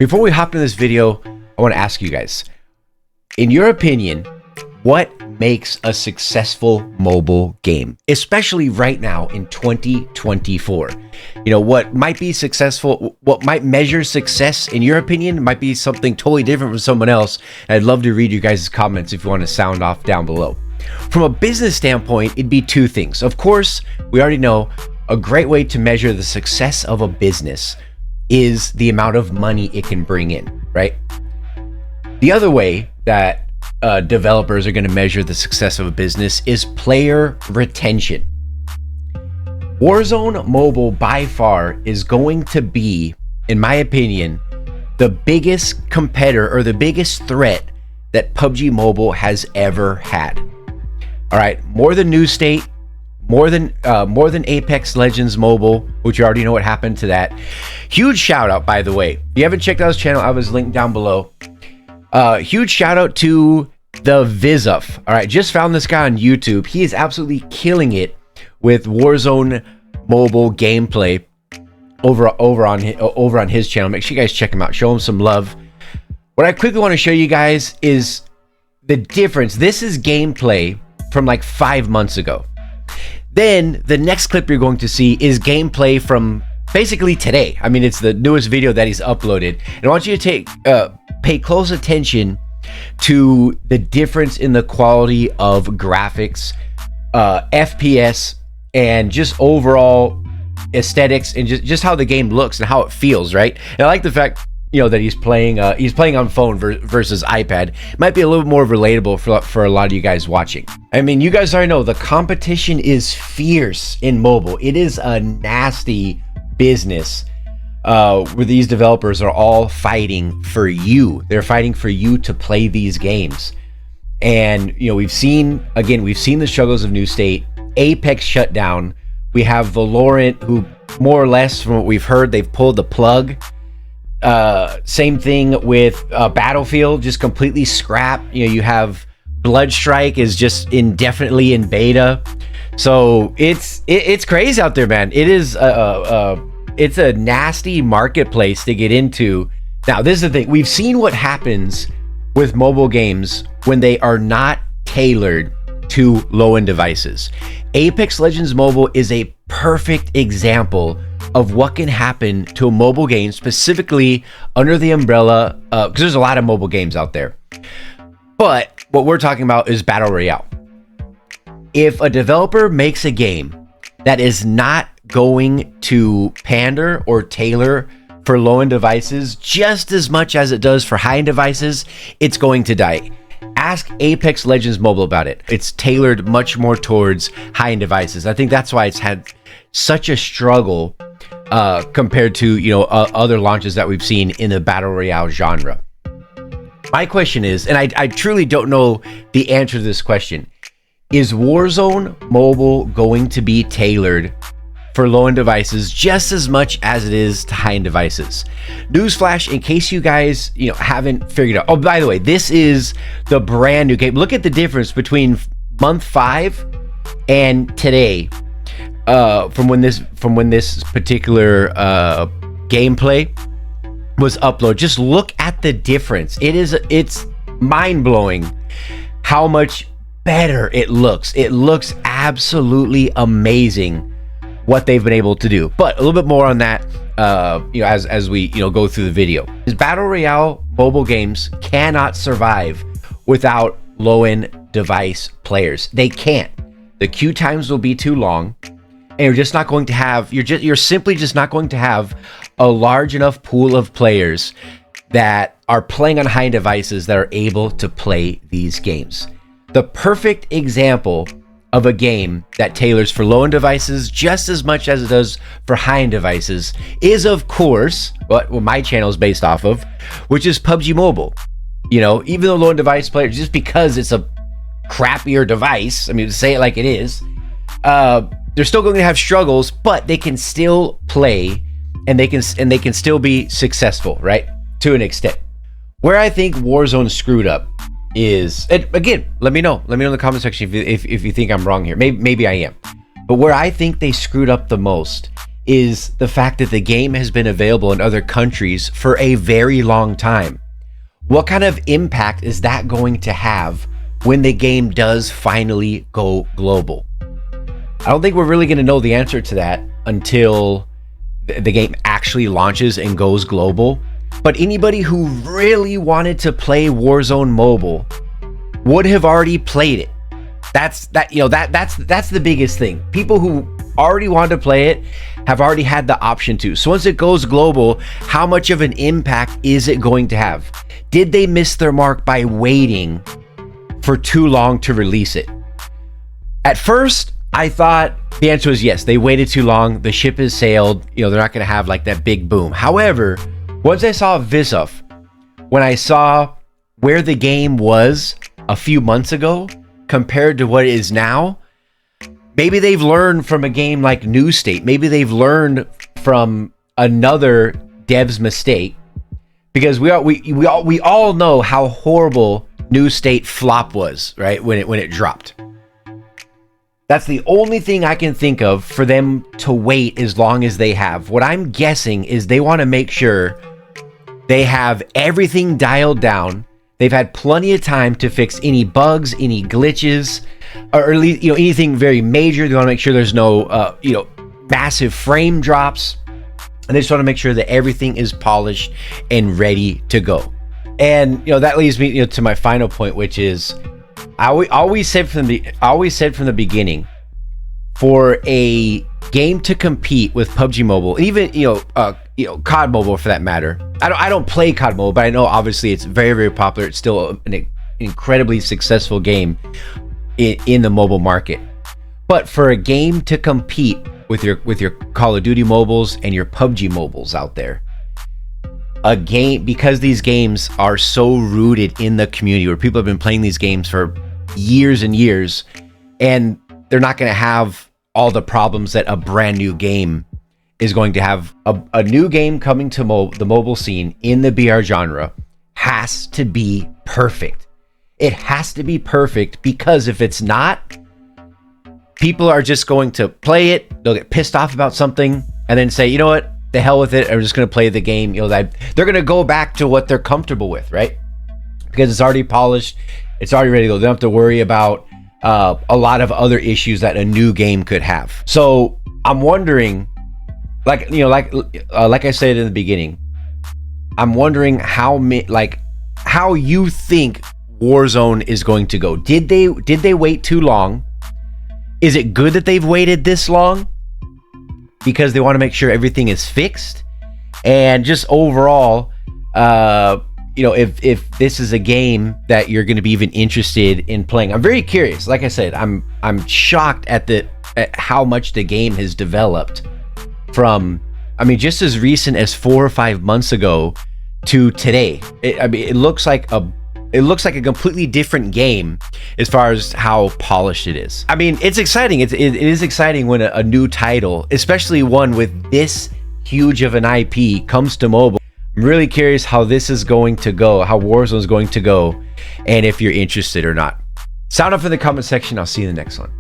Before we hop into this video, I want to ask you guys, in your opinion, what makes a successful mobile game, especially right now in 2024? You know, what might be successful, what might measure success in your opinion might be something totally different from someone else. And I'd love to read you guys' comments if you want to sound off down below. From a business standpoint, it'd be two things. Of course, we already know a great way to measure the success of a business is the amount of money it can bring in, right? The other way that developers are going to measure the success of a business is player retention. Warzone Mobile by far is going to be, in my opinion, the biggest competitor or the biggest threat that PUBG Mobile has ever had. All right, more than New State, more than Apex Legends Mobile, which you already know what happened to that. Huge shout out, by the way. If you haven't checked out his channel, I was linked down below. Huge shout out to the Vizuf. All right, just found this guy on YouTube. He is absolutely killing it with Warzone Mobile gameplay over on his channel. Make sure you guys check him out. Show him some love. What I quickly want to show you guys is the difference. This is gameplay from like 5 months ago. Then the next clip you're going to see is gameplay from basically today. I mean, it's the newest video that he's uploaded. And I want you to pay close attention to the difference in the quality of graphics, FPS, and just overall aesthetics, and just how the game looks and how it feels, right? And I like the fact, you know, that he's playing on phone versus iPad. Might be a little bit more relatable for a lot of you guys watching. I mean, you guys already know the competition is fierce in mobile. It is a nasty business where these developers are all fighting for you. They're fighting for you to play these games. And, you know, we've seen the struggles of New State. Apex shut down. We have Valorant, who more or less, from what we've heard, they've pulled the plug. Same thing with Battlefield, just completely scrapped. You know, you have Bloodstrike is just indefinitely in beta. So it's crazy out there, man. It is it's a nasty marketplace to get into. Now, this is the thing. We've seen what happens with mobile games when they are not tailored to low-end devices. Apex Legends Mobile is a perfect example of what can happen to a mobile game, specifically under the umbrella, because there's a lot of mobile games out there. But what we're talking about is Battle Royale. If a developer makes a game that is not going to pander or tailor for low-end devices just as much as it does for high-end devices, it's going to die. Ask Apex Legends Mobile about it. It's tailored much more towards high-end devices. I think that's why it's had such a struggle compared to, you know, other launches that we've seen in the Battle Royale genre. My question is, and I truly don't know the answer to this question, is Warzone Mobile going to be tailored for low-end devices just as much as it is to high-end devices? Newsflash, in case you guys, you know, haven't figured out. Oh, by the way, this is the brand new game. Look at the difference between month 5 and today. From when this particular gameplay was uploaded. Just look at the difference. It's mind-blowing how much better it looks. It looks absolutely amazing what they've been able to do. But a little bit more on that, you know, as we, you know, go through the video. Battle Royale mobile games cannot survive without low-end device players. They can't. The queue times will be too long. And you're just not going to have, you're simply just not going to have a large enough pool of players that are playing on high-end devices that are able to play these games. The perfect example of a game that tailors for low-end devices just as much as it does for high-end devices is, of course, what my channel is based off of, which is PUBG Mobile. You know, even though low-end device players, just because it's a crappier device, I mean, to say it like it is, they're still going to have struggles, but they can still play, and they can still be successful, right? To an extent. Where I think Warzone screwed up is, and again, let me know in the comment section if you think I'm wrong here. Maybe I am. But where I think they screwed up the most is the fact that the game has been available in other countries for a very long time. What kind of impact is that going to have when the game does finally go global? I don't think we're really going to know the answer to that until the game actually launches and goes global. But anybody who really wanted to play Warzone Mobile would have already played it. That's the biggest thing. People who already wanted to play it have already had the option to. So once it goes global, how much of an impact is it going to have? Did they miss their mark by waiting for too long to release it? At first, I thought the answer was yes. They waited too long. The ship has sailed. They're not going to have like that big boom. However, once I saw Visov, when I saw where the game was a few months ago compared to what it is now, maybe they've learned from a game like New State. Maybe they've learned from another dev's mistake, because we all know how horrible New State flop was, right? When it dropped. That's the only thing I can think of for them to wait as long as they have. What I'm guessing is they want to make sure they have everything dialed down. They've had plenty of time to fix any bugs, any glitches, or at least anything very major. They want to make sure there's no massive frame drops, and they just want to make sure that everything is polished and ready to go. And that leads me to my final point, which is I always said from the beginning, for a game to compete with PUBG Mobile, and even COD Mobile for that matter. I don't play COD Mobile, but I know obviously it's very, very popular. It's still an incredibly successful game in the mobile market. But for a game to compete with your Call of Duty mobiles and your PUBG mobiles out there, a game, because these games are so rooted in the community, where people have been playing these games for years and years, and they're not going to have all the problems that a brand new game is going to have. A new game coming to the mobile scene in the BR genre has to be perfect. It has to be perfect, because if it's not, people are just going to play it, they'll get pissed off about something, and then say, you know what, the hell with it, I'm just going to play the game. They're going to go back to what they're comfortable with, right? Because it's already polished, it's already ready to go. They don't have to worry about a lot of other issues that a new game could have. So I'm wondering, like I said in the beginning, I'm wondering how you think Warzone is going to go. Did they wait too long? Is it good that they've waited this long because they want to make sure everything is fixed? And just overall, if this is a game that you're going to be even interested in playing, I'm very curious. Like I said, I'm shocked at how much the game has developed from, just as recent as 4 or 5 months ago to today. It looks like a completely different game as far as how polished it is. It's exciting. It is exciting when a new title, especially one with this huge of an IP, comes to mobile. I'm really curious how this is going to go, how Warzone is going to go, and if you're interested or not. Sound off in the comment section. I'll see you in the next one.